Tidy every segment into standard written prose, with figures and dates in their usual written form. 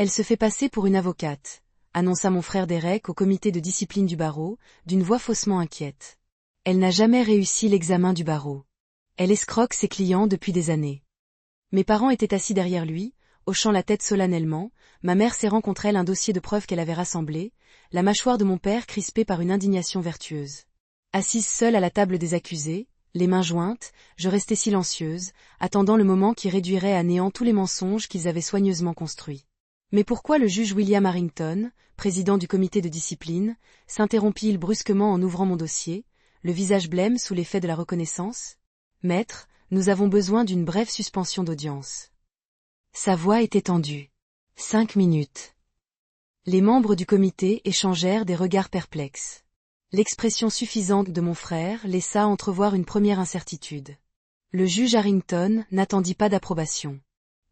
Elle se fait passer pour une avocate, annonça mon frère Derek au comité de discipline du barreau, d'une voix faussement inquiète. Elle n'a jamais réussi l'examen du barreau. Elle escroque ses clients depuis des années. Mes parents étaient assis derrière lui, hochant la tête solennellement, ma mère serrant contre elle un dossier de preuves qu'elle avait rassemblé, la mâchoire de mon père crispée par une indignation vertueuse. Assise seule à la table des accusés, les mains jointes, je restais silencieuse, attendant le moment qui réduirait à néant tous les mensonges qu'ils avaient soigneusement construits. Mais pourquoi le juge William Harrington, président du comité de discipline, s'interrompit-il brusquement en ouvrant mon dossier, le visage blême sous l'effet de la reconnaissance ? Maître, nous avons besoin d'une brève suspension d'audience. Sa voix était tendue. 5 minutes. Les membres du comité échangèrent des regards perplexes. L'expression suffisante de mon frère laissa entrevoir une première incertitude. Le juge Harrington n'attendit pas d'approbation.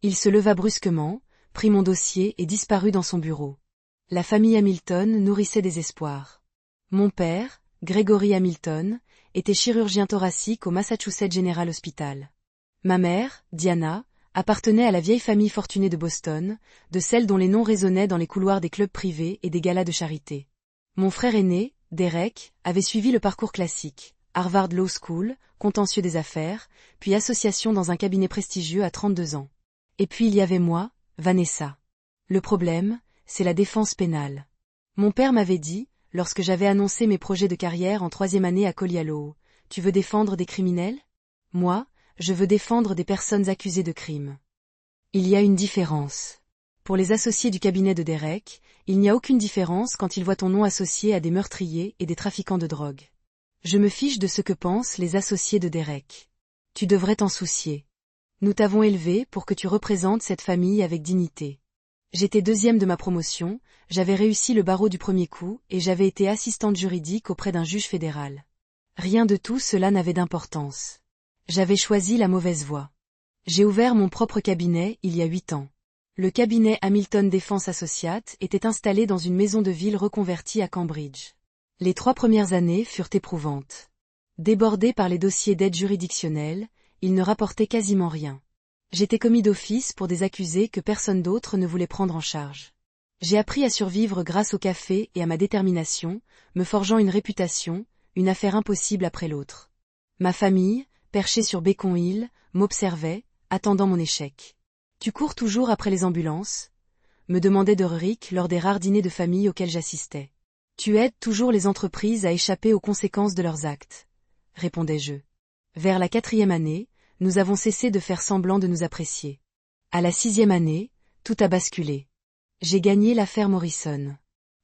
Il se leva brusquement, prit mon dossier et disparut dans son bureau. La famille Hamilton nourrissait des espoirs. Mon père, Gregory Hamilton, était chirurgien thoracique au Massachusetts General Hospital. Ma mère, Diana, appartenait à la vieille famille fortunée de Boston, de celle dont les noms résonnaient dans les couloirs des clubs privés et des galas de charité. Mon frère aîné, Derek, avait suivi le parcours classique, Harvard Law School, contentieux des affaires, puis association dans un cabinet prestigieux à 32 ans. Et puis il y avait moi, Vanessa. Le problème, c'est la défense pénale. Mon père m'avait dit, lorsque j'avais annoncé mes projets de carrière en 3e année à Collier Law, « Tu veux défendre des criminels ? Moi, je veux défendre des personnes accusées de crimes. » Il y a une différence. Pour les associés du cabinet de Derek, il n'y a aucune différence quand ils voient ton nom associé à des meurtriers et des trafiquants de drogue. Je me fiche de ce que pensent les associés de Derek. Tu devrais t'en soucier. Nous t'avons élevé pour que tu représentes cette famille avec dignité. J'étais 2e de ma promotion, j'avais réussi le barreau du premier coup et j'avais été assistante juridique auprès d'un juge fédéral. Rien de tout cela n'avait d'importance. J'avais choisi la mauvaise voie. J'ai ouvert mon propre cabinet il y a 8 ans. Le cabinet Hamilton Defense Associates était installé dans une maison de ville reconvertie à Cambridge. Les 3 premières années furent éprouvantes. Débordé par les dossiers d'aide juridictionnelle, il ne rapportait quasiment rien. J'étais commis d'office pour des accusés que personne d'autre ne voulait prendre en charge. J'ai appris à survivre grâce au café et à ma détermination, me forgeant une réputation, une affaire impossible après l'autre. Ma famille, perchée sur Beacon Hill, m'observait, attendant mon échec. « Tu cours toujours après les ambulances ?» me demandait Derrick lors des rares dîners de famille auxquels j'assistais. « Tu aides toujours les entreprises à échapper aux conséquences de leurs actes », répondais-je. Vers la 4e année, nous avons cessé de faire semblant de nous apprécier. À la 6e année, tout a basculé. J'ai gagné l'affaire Morrison.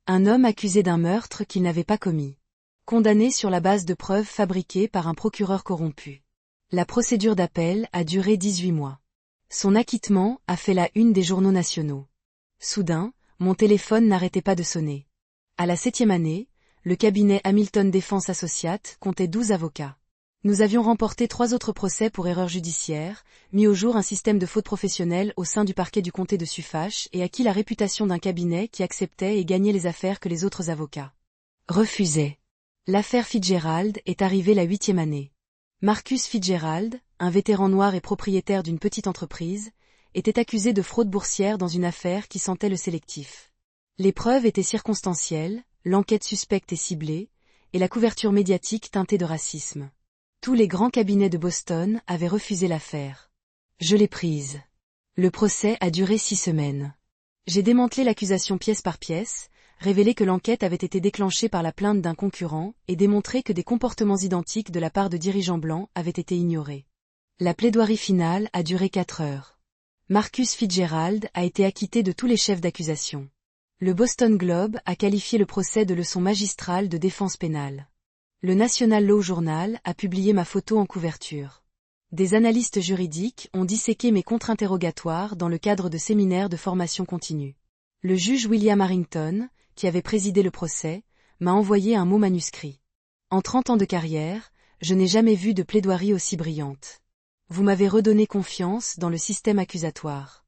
Un homme accusé d'un meurtre qu'il n'avait pas commis. Condamné sur la base de preuves fabriquées par un procureur corrompu. La procédure d'appel a duré 18 mois. Son acquittement a fait la une des journaux nationaux. Soudain, mon téléphone n'arrêtait pas de sonner. À la 7e année, le cabinet Hamilton Defense Associates comptait 12 avocats. Nous avions remporté 3 autres procès pour erreur judiciaire, mis au jour un système de faute professionnelle au sein du parquet du comté de Suffolk et acquis la réputation d'un cabinet qui acceptait et gagnait les affaires que les autres avocats refusaient. L'affaire Fitzgerald est arrivée la 8e année. Marcus Fitzgerald, un vétéran noir et propriétaire d'une petite entreprise, était accusé de fraude boursière dans une affaire qui sentait le sélectif. Les preuves étaient circonstancielles, l'enquête suspecte et ciblée, et la couverture médiatique teintée de racisme. Tous les grands cabinets de Boston avaient refusé l'affaire. Je l'ai prise. Le procès a duré 6 semaines. J'ai démantelé l'accusation pièce par pièce, révélé que l'enquête avait été déclenchée par la plainte d'un concurrent et démontré que des comportements identiques de la part de dirigeants blancs avaient été ignorés. La plaidoirie finale a duré 4 heures. Marcus Fitzgerald a été acquitté de tous les chefs d'accusation. Le Boston Globe a qualifié le procès de leçon magistrale de défense pénale. Le National Law Journal a publié ma photo en couverture. Des analystes juridiques ont disséqué mes contre-interrogatoires dans le cadre de séminaires de formation continue. Le juge William Harrington, qui avait présidé le procès, m'a envoyé un mot manuscrit. En 30 ans de carrière, je n'ai jamais vu de plaidoirie aussi brillante. Vous m'avez redonné confiance dans le système accusatoire.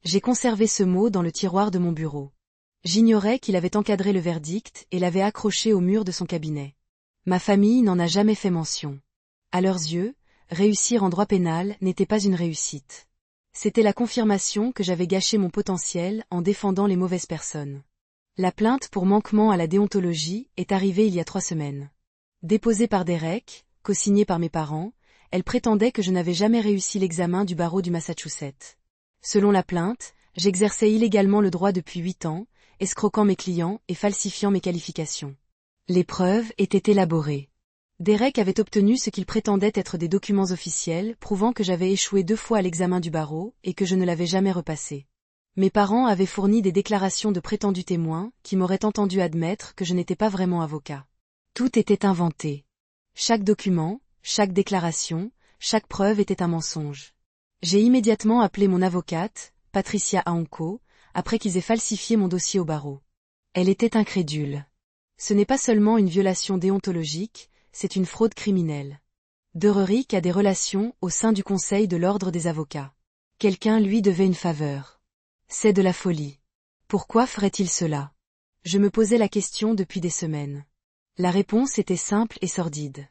J'ai conservé ce mot dans le tiroir de mon bureau. J'ignorais qu'il avait encadré le verdict et l'avait accroché au mur de son cabinet. Ma famille n'en a jamais fait mention. À leurs yeux, réussir en droit pénal n'était pas une réussite. C'était la confirmation que j'avais gâché mon potentiel en défendant les mauvaises personnes. La plainte pour manquement à la déontologie est arrivée il y a 3 semaines. Déposée par Derek, co-signée par mes parents, elle prétendait que je n'avais jamais réussi l'examen du barreau du Massachusetts. Selon la plainte, j'exerçais illégalement le droit depuis 8 ans, escroquant mes clients et falsifiant mes qualifications. Les preuves étaient élaborées. Derek avait obtenu ce qu'il prétendait être des documents officiels prouvant que j'avais échoué 2 fois à l'examen du barreau et que je ne l'avais jamais repassé. Mes parents avaient fourni des déclarations de prétendus témoins qui m'auraient entendu admettre que je n'étais pas vraiment avocat. Tout était inventé. Chaque document, chaque déclaration, chaque preuve était un mensonge. J'ai immédiatement appelé mon avocate, Patricia Aonco, après qu'ils aient falsifié mon dossier au barreau. Elle était incrédule. Ce n'est pas seulement une violation déontologique, c'est une fraude criminelle. Dererick a des relations au sein du Conseil de l'Ordre des avocats. Quelqu'un lui devait une faveur. C'est de la folie. Pourquoi ferait-il cela? Je me posais la question depuis des semaines. La réponse était simple et sordide.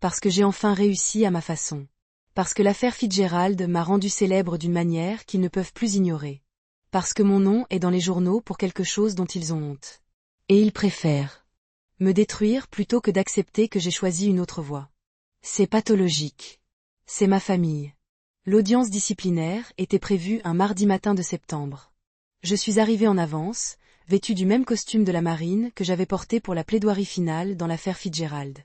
Parce que j'ai enfin réussi à ma façon. Parce que l'affaire Fitzgerald m'a rendu célèbre d'une manière qu'ils ne peuvent plus ignorer. Parce que mon nom est dans les journaux pour quelque chose dont ils ont honte. Et ils préfèrent me détruire plutôt que d'accepter que j'ai choisi une autre voie. C'est pathologique. C'est ma famille. L'audience disciplinaire était prévue un mardi matin de septembre. Je suis arrivé en avance, vêtu du même costume de la marine que j'avais porté pour la plaidoirie finale dans l'affaire Fitzgerald.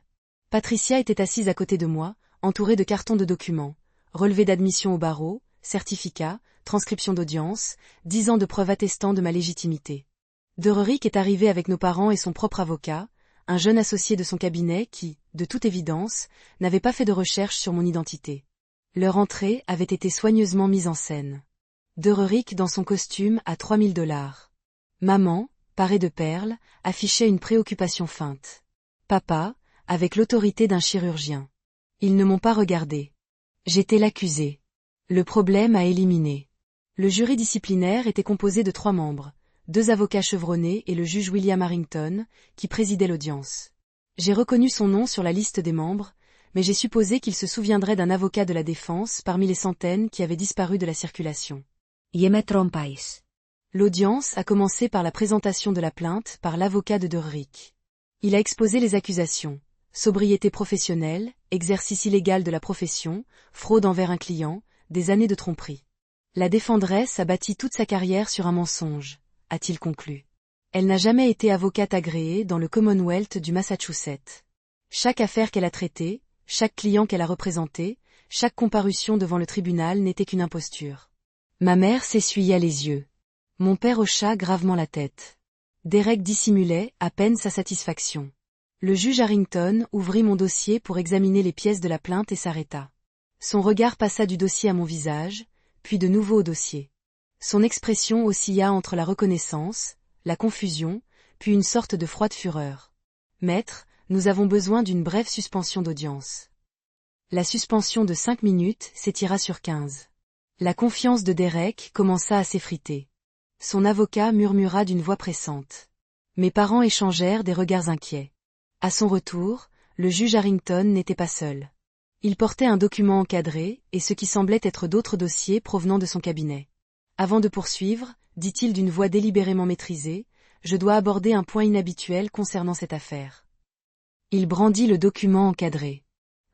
Patricia était assise à côté de moi, entourée de cartons de documents, relevés d'admission au barreau, certificats, transcription d'audience, 10 ans de preuves attestant de ma légitimité. Dererick est arrivé avec nos parents et son propre avocat, un jeune associé de son cabinet qui, de toute évidence, n'avait pas fait de recherche sur mon identité. Leur entrée avait été soigneusement mise en scène. Dererick dans son costume à $3000. Maman, parée de perles, affichait une préoccupation feinte. Papa, avec l'autorité d'un chirurgien. Ils ne m'ont pas regardé. J'étais l'accusé. Le problème à éliminer. Le jury disciplinaire était composé de 3 membres, 2 avocats chevronnés et le juge William Harrington, qui présidait l'audience. J'ai reconnu son nom sur la liste des membres, mais j'ai supposé qu'il se souviendrait d'un avocat de la défense parmi les centaines qui avaient disparu de la circulation. Me trompais. L'audience a commencé par la présentation de la plainte par l'avocat de Dererick. Il a exposé les accusations. Sobriété professionnelle, exercice illégal de la profession, fraude envers un client, des années de tromperie. La défendresse a bâti toute sa carrière sur un mensonge, a-t-il conclu. Elle n'a jamais été avocate agréée dans le Commonwealth du Massachusetts. Chaque affaire qu'elle a traitée, chaque client qu'elle a représenté, chaque comparution devant le tribunal n'était qu'une imposture. Ma mère s'essuya les yeux. Mon père hocha gravement la tête. Derek dissimulait à peine sa satisfaction. Le juge Harrington ouvrit mon dossier pour examiner les pièces de la plainte et s'arrêta. Son regard passa du dossier à mon visage, puis de nouveau au dossier. Son expression oscilla entre la reconnaissance, la confusion, puis une sorte de froide fureur. Maître, nous avons besoin d'une brève suspension d'audience. La suspension de 5 minutes s'étira sur 15. La confiance de Derek commença à s'effriter. Son avocat murmura d'une voix pressante. Mes parents échangèrent des regards inquiets. À son retour, le juge Harrington n'était pas seul. Il portait un document encadré et ce qui semblait être d'autres dossiers provenant de son cabinet. Avant de poursuivre, dit-il d'une voix délibérément maîtrisée, je dois aborder un point inhabituel concernant cette affaire. Il brandit le document encadré.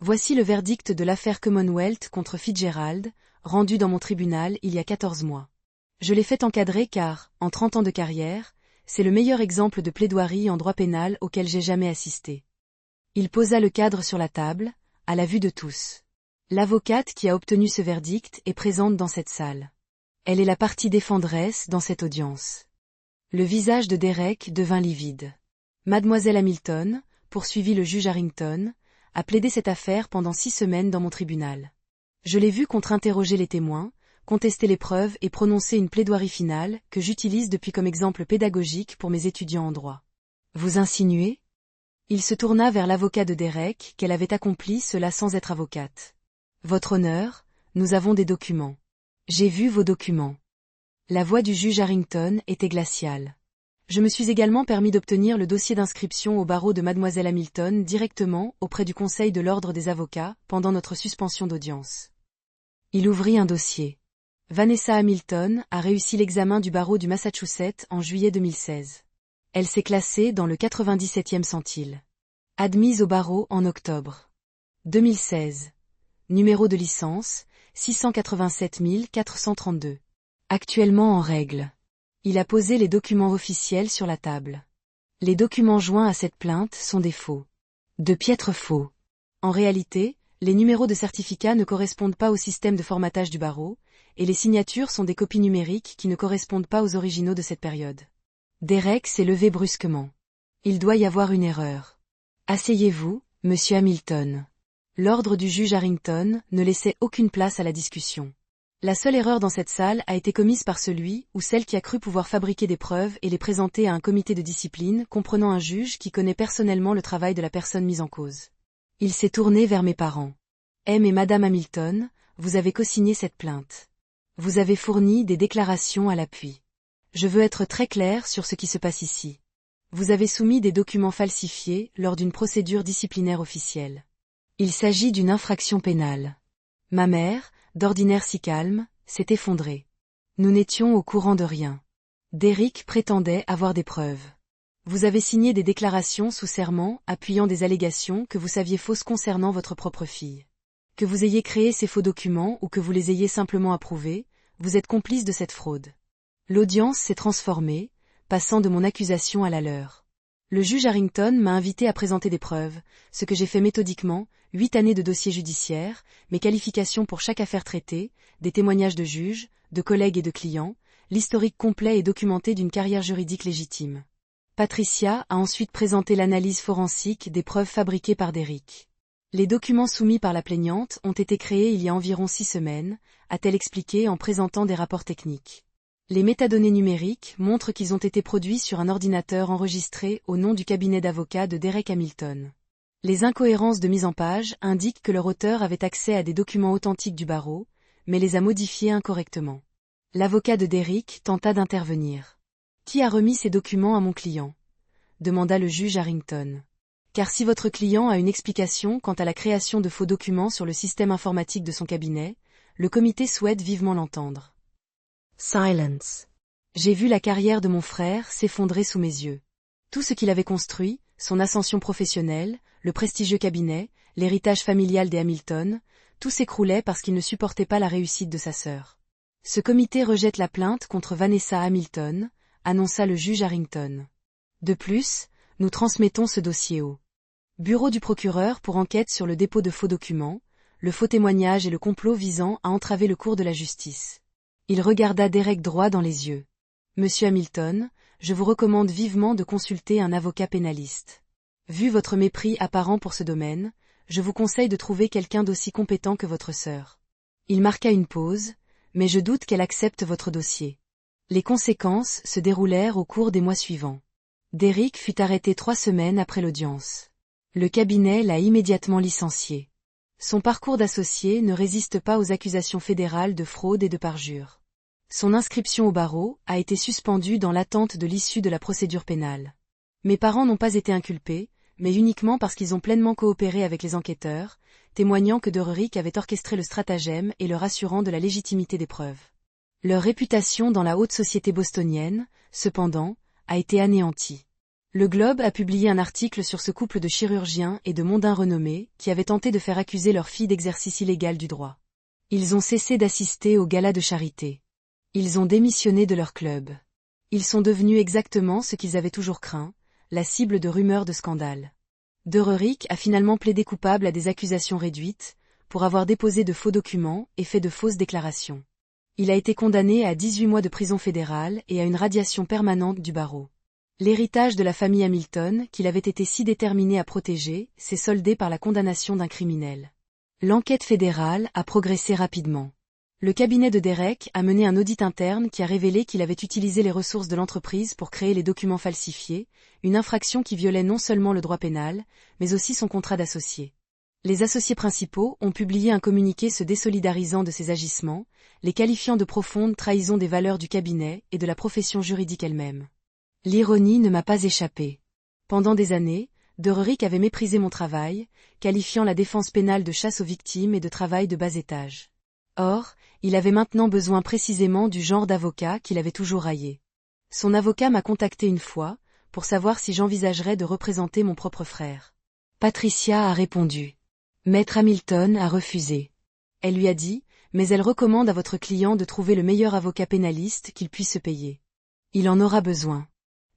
Voici le verdict de l'affaire Commonwealth contre Fitzgerald, rendu dans mon tribunal il y a 14 mois. Je l'ai fait encadrer car, en 30 ans de carrière, c'est le meilleur exemple de plaidoirie en droit pénal auquel j'ai jamais assisté. Il posa le cadre sur la table, à la vue de tous. L'avocate qui a obtenu ce verdict est présente dans cette salle. Elle est la partie défenderesse dans cette audience. Le visage de Derek devint livide. Mademoiselle Hamilton, poursuivit le juge Harrington, a plaidé cette affaire pendant 6 semaines dans mon tribunal. Je l'ai vu contre-interroger les témoins, contester les preuves et prononcer une plaidoirie finale que j'utilise depuis comme exemple pédagogique pour mes étudiants en droit. Vous insinuez? Il se tourna vers l'avocat de Derek qu'elle avait accompli cela sans être avocate. Votre honneur, nous avons des documents. J'ai vu vos documents. La voix du juge Harrington était glaciale. Je me suis également permis d'obtenir le dossier d'inscription au barreau de mademoiselle Hamilton directement auprès du Conseil de l'Ordre des avocats pendant notre suspension d'audience. Il ouvrit un dossier. Vanessa Hamilton a réussi l'examen du barreau du Massachusetts en juillet 2016. Elle s'est classée dans le 97e centile. Admise au barreau en octobre 2016. Numéro de licence, 687 432. Actuellement en règle. Il a posé les documents officiels sur la table. Les documents joints à cette plainte sont des faux. De piètres faux. En réalité, les numéros de certificat ne correspondent pas au système de formatage du barreau, et les signatures sont des copies numériques qui ne correspondent pas aux originaux de cette période. Derek s'est levé brusquement. Il doit y avoir une erreur. Asseyez-vous, monsieur Hamilton. L'ordre du juge Harrington ne laissait aucune place à la discussion. La seule erreur dans cette salle a été commise par celui ou celle qui a cru pouvoir fabriquer des preuves et les présenter à un comité de discipline comprenant un juge qui connaît personnellement le travail de la personne mise en cause. Il s'est tourné vers mes parents. M et madame Hamilton, vous avez cosigné cette plainte. Vous avez fourni des déclarations à l'appui. Je veux être très clair sur ce qui se passe ici. Vous avez soumis des documents falsifiés lors d'une procédure disciplinaire officielle. Il s'agit d'une infraction pénale. Ma mère, d'ordinaire si calme, s'est effondrée. Nous n'étions au courant de rien. Derek prétendait avoir des preuves. Vous avez signé des déclarations sous serment appuyant des allégations que vous saviez fausses concernant votre propre fille. Que vous ayez créé ces faux documents ou que vous les ayez simplement approuvés, vous êtes complice de cette fraude. L'audience s'est transformée, passant de mon accusation à la leur. Le juge Harrington m'a invité à présenter des preuves, ce que j'ai fait méthodiquement, 8 années de dossier judiciaire, mes qualifications pour chaque affaire traitée, des témoignages de juges, de collègues et de clients, l'historique complet et documenté d'une carrière juridique légitime. Patricia a ensuite présenté l'analyse forensique des preuves fabriquées par Derek. Les documents soumis par la plaignante ont été créés il y a environ 6 semaines, a-t-elle expliqué en présentant des rapports techniques. Les métadonnées numériques montrent qu'ils ont été produits sur un ordinateur enregistré au nom du cabinet d'avocats de Derek Hamilton. Les incohérences de mise en page indiquent que leur auteur avait accès à des documents authentiques du barreau, mais les a modifiés incorrectement. L'avocat de Derek tenta d'intervenir. Qui a remis ces documents à mon client ? Demanda le juge Harrington. Car si votre client a une explication quant à la création de faux documents sur le système informatique de son cabinet, le comité souhaite vivement l'entendre. Silence. J'ai vu la carrière de mon frère s'effondrer sous mes yeux. Tout ce qu'il avait construit, son ascension professionnelle, le prestigieux cabinet, l'héritage familial des Hamilton, tout s'écroulait parce qu'il ne supportait pas la réussite de sa sœur. Ce comité rejette la plainte contre Vanessa Hamilton, annonça le juge Harrington. De plus, nous transmettons ce dossier au bureau du procureur pour enquête sur le dépôt de faux documents, le faux témoignage et le complot visant à entraver le cours de la justice. Il regarda Derek droit dans les yeux. Monsieur Hamilton, je vous recommande vivement de consulter un avocat pénaliste. Vu votre mépris apparent pour ce domaine, je vous conseille de trouver quelqu'un d'aussi compétent que votre sœur. Il marqua une pause, mais je doute qu'elle accepte votre dossier. Les conséquences se déroulèrent au cours des mois suivants. Derek fut arrêté 3 semaines après l'audience. Le cabinet l'a immédiatement licencié. Son parcours d'associé ne résiste pas aux accusations fédérales de fraude et de parjure. Son inscription au barreau a été suspendue dans l'attente de l'issue de la procédure pénale. Mes parents n'ont pas été inculpés, mais uniquement parce qu'ils ont pleinement coopéré avec les enquêteurs, témoignant que Derek avait orchestré le stratagème et leur assurant de la légitimité des preuves. Leur réputation dans la haute société bostonienne, cependant, a été anéantie. Le Globe a publié un article sur ce couple de chirurgiens et de mondains renommés qui avaient tenté de faire accuser leur fille d'exercice illégal du droit. Ils ont cessé d'assister au gala de charité. Ils ont démissionné de leur club. Ils sont devenus exactement ce qu'ils avaient toujours craint, la cible de rumeurs de scandale. Derek a finalement plaidé coupable à des accusations réduites, pour avoir déposé de faux documents et fait de fausses déclarations. Il a été condamné à 18 mois de prison fédérale et à une radiation permanente du barreau. L'héritage de la famille Hamilton, qu'il avait été si déterminé à protéger, s'est soldé par la condamnation d'un criminel. L'enquête fédérale a progressé rapidement. Le cabinet de Derek a mené un audit interne qui a révélé qu'il avait utilisé les ressources de l'entreprise pour créer les documents falsifiés, une infraction qui violait non seulement le droit pénal, mais aussi son contrat d'associé. Les associés principaux ont publié un communiqué se désolidarisant de ces agissements, les qualifiant de profonde trahison des valeurs du cabinet et de la profession juridique elle-même. L'ironie ne m'a pas échappé. Pendant des années, Derek avait méprisé mon travail, qualifiant la défense pénale de chasse aux victimes et de travail de bas étage. Or, il avait maintenant besoin précisément du genre d'avocat qu'il avait toujours raillé. Son avocat m'a contacté une fois, pour savoir si j'envisagerais de représenter mon propre frère. Patricia a répondu. Maître Hamilton a refusé. Elle lui a dit, mais elle recommande à votre client de trouver le meilleur avocat pénaliste qu'il puisse se payer. Il en aura besoin.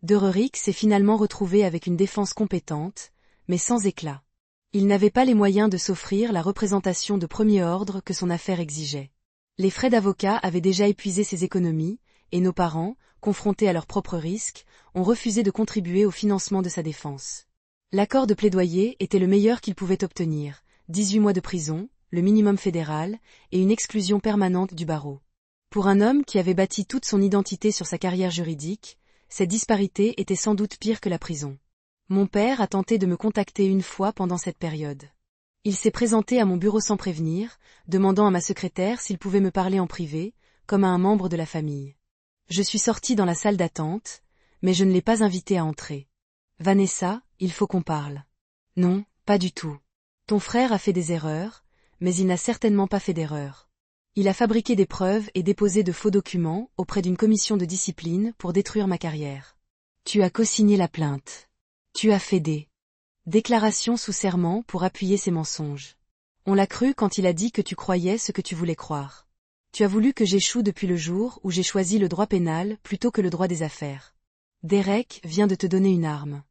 Dererik s'est finalement retrouvé avec une défense compétente, mais sans éclat. Il n'avait pas les moyens de s'offrir la représentation de premier ordre que son affaire exigeait. Les frais d'avocat avaient déjà épuisé ses économies, et nos parents, confrontés à leurs propres risques, ont refusé de contribuer au financement de sa défense. L'accord de plaidoyer était le meilleur qu'ils pouvaient obtenir, 18 mois de prison, le minimum fédéral, et une exclusion permanente du barreau. Pour un homme qui avait bâti toute son identité sur sa carrière juridique, cette disparité était sans doute pire que la prison. Mon père a tenté de me contacter une fois pendant cette période. Il s'est présenté à mon bureau sans prévenir, demandant à ma secrétaire s'il pouvait me parler en privé, comme à un membre de la famille. Je suis sortie dans la salle d'attente, mais je ne l'ai pas invité à entrer. Vanessa, il faut qu'on parle. Non, pas du tout. Ton frère a fait des erreurs, mais il n'a certainement pas fait d'erreur. Il a fabriqué des preuves et déposé de faux documents auprès d'une commission de discipline pour détruire ma carrière. Tu as co-signé la plainte. Tu as fait des déclarations sous serment pour appuyer ces mensonges. On l'a cru quand il a dit que tu croyais ce que tu voulais croire. Tu as voulu que j'échoue depuis le jour où j'ai choisi le droit pénal plutôt que le droit des affaires. Derek vient de te donner une arme.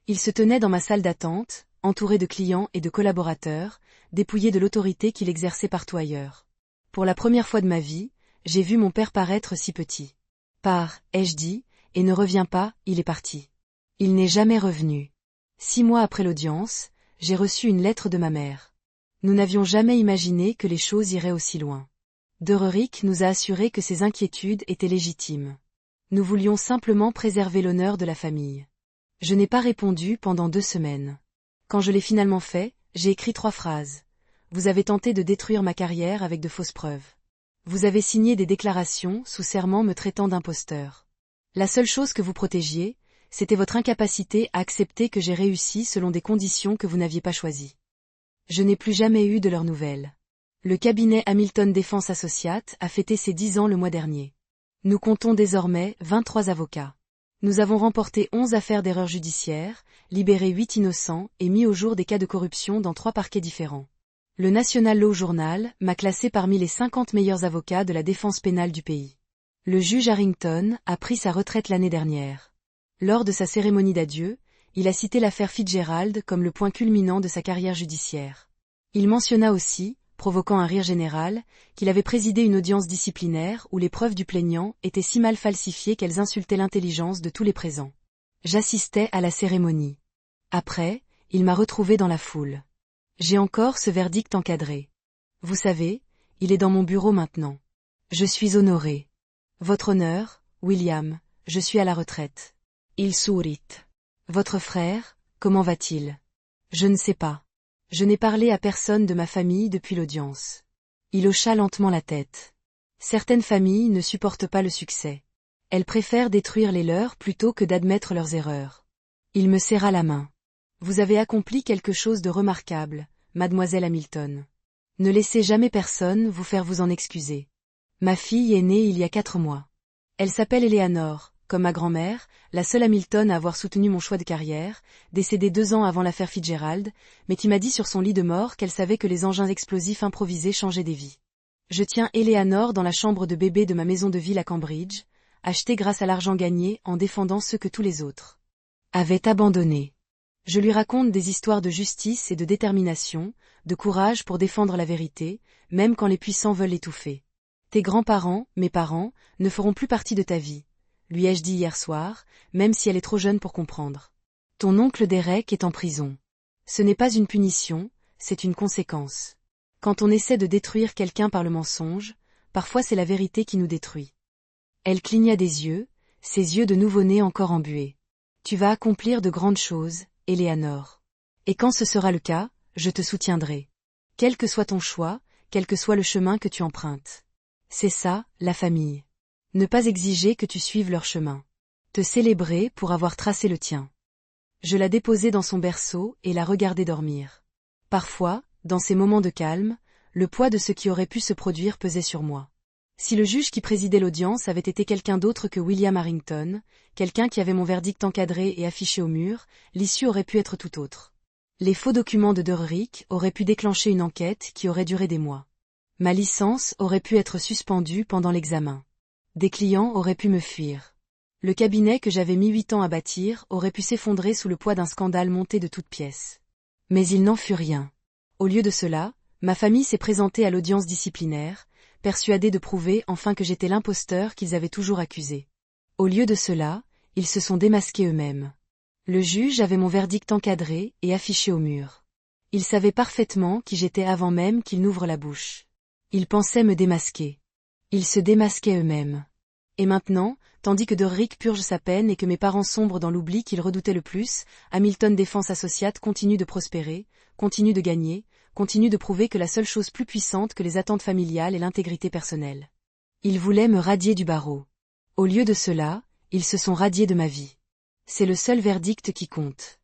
Il se tenait dans ma salle d'attente, entouré de clients et de collaborateurs, dépouillé de l'autorité qu'il exerçait partout ailleurs. Pour la première fois de ma vie, j'ai vu mon père paraître si petit. Pars, ai-je dit, et ne reviens pas, il est parti. Il n'est jamais revenu. 6 mois après l'audience, j'ai reçu une lettre de ma mère. Nous n'avions jamais imaginé que les choses iraient aussi loin. Dererik nous a assuré que ses inquiétudes étaient légitimes. Nous voulions simplement préserver l'honneur de la famille. Je n'ai pas répondu pendant 2 semaines. Quand je l'ai finalement fait, j'ai écrit 3 phrases. Vous avez tenté de détruire ma carrière avec de fausses preuves. Vous avez signé des déclarations sous serment me traitant d'imposteur. La seule chose que vous protégiez, c'était votre incapacité à accepter que j'ai réussi selon des conditions que vous n'aviez pas choisies. Je n'ai plus jamais eu de leurs nouvelles. Le cabinet Hamilton Défense Associates a fêté ses 10 ans le mois dernier. Nous comptons désormais 23 avocats. Nous avons remporté 11 affaires d'erreurs judiciaires, libéré 8 innocents et mis au jour des cas de corruption dans 3 parquets différents. Le National Law Journal m'a classé parmi les 50 meilleurs avocats de la défense pénale du pays. Le juge Harrington a pris sa retraite l'année dernière. Lors de sa cérémonie d'adieu, il a cité l'affaire Fitzgerald comme le point culminant de sa carrière judiciaire. Il mentionna aussi, provoquant un rire général, qu'il avait présidé une audience disciplinaire où les preuves du plaignant étaient si mal falsifiées qu'elles insultaient l'intelligence de tous les présents. J'assistais à la cérémonie. Après, il m'a retrouvé dans la foule. J'ai encore ce verdict encadré. Vous savez, il est dans mon bureau maintenant. Je suis honoré. Votre honneur, William, je suis à la retraite. Il sourit. Votre frère, comment va-t-il? Je ne sais pas. Je n'ai parlé à personne de ma famille depuis l'audience. Il hocha lentement la tête. Certaines familles ne supportent pas le succès. Elles préfèrent détruire les leurs plutôt que d'admettre leurs erreurs. Il me serra la main. Vous avez accompli quelque chose de remarquable, mademoiselle Hamilton. Ne laissez jamais personne vous faire vous en excuser. Ma fille est née il y a 4 mois. Elle s'appelle Eleanor, comme ma grand-mère, la seule Hamilton à avoir soutenu mon choix de carrière, décédée 2 ans avant l'affaire Fitzgerald, mais qui m'a dit sur son lit de mort qu'elle savait que les engins explosifs improvisés changeaient des vies. Je tiens Eleanor dans la chambre de bébé de ma maison de ville à Cambridge, achetée grâce à l'argent gagné en défendant ceux que tous les autres avaient abandonnés. Je lui raconte des histoires de justice et de détermination, de courage pour défendre la vérité, même quand les puissants veulent l'étouffer. Tes grands-parents, mes parents, ne feront plus partie de ta vie, lui ai-je dit hier soir, même si elle est trop jeune pour comprendre. Ton oncle Derek est en prison. Ce n'est pas une punition, c'est une conséquence. Quand on essaie de détruire quelqu'un par le mensonge, parfois c'est la vérité qui nous détruit. Elle cligna des yeux, ses yeux de nouveau-né encore embués. Tu vas accomplir de grandes choses, Eleanor. Et quand ce sera le cas, je te soutiendrai. Quel que soit ton choix, quel que soit le chemin que tu empruntes. C'est ça, la famille. Ne pas exiger que tu suives leur chemin. Te célébrer pour avoir tracé le tien. Je la déposai dans son berceau et la regardai dormir. Parfois, dans ces moments de calme, le poids de ce qui aurait pu se produire pesait sur moi. Si le juge qui présidait l'audience avait été quelqu'un d'autre que William Harrington, quelqu'un qui avait mon verdict encadré et affiché au mur, l'issue aurait pu être tout autre. Les faux documents de Derrick auraient pu déclencher une enquête qui aurait duré des mois. Ma licence aurait pu être suspendue pendant l'examen. Des clients auraient pu me fuir. Le cabinet que j'avais mis 8 ans à bâtir aurait pu s'effondrer sous le poids d'un scandale monté de toutes pièces. Mais il n'en fut rien. Au lieu de cela, ma famille s'est présentée à l'audience disciplinaire, persuadée de prouver enfin que j'étais l'imposteur qu'ils avaient toujours accusé. Au lieu de cela, ils se sont démasqués eux-mêmes. Le juge avait mon verdict encadré et affiché au mur. Il savait parfaitement qui j'étais avant même qu'ils n'ouvrent la bouche. Ils pensaient me démasquer. Ils se démasquaient eux-mêmes. Et maintenant, tandis que Derrick purge sa peine et que mes parents sombrent dans l'oubli qu'ils redoutaient le plus, Hamilton Défense Associates continue de prospérer, continue de gagner, continue de prouver que la seule chose plus puissante que les attentes familiales est l'intégrité personnelle. Ils voulaient me radier du barreau. Au lieu de cela, ils se sont radiés de ma vie. C'est le seul verdict qui compte.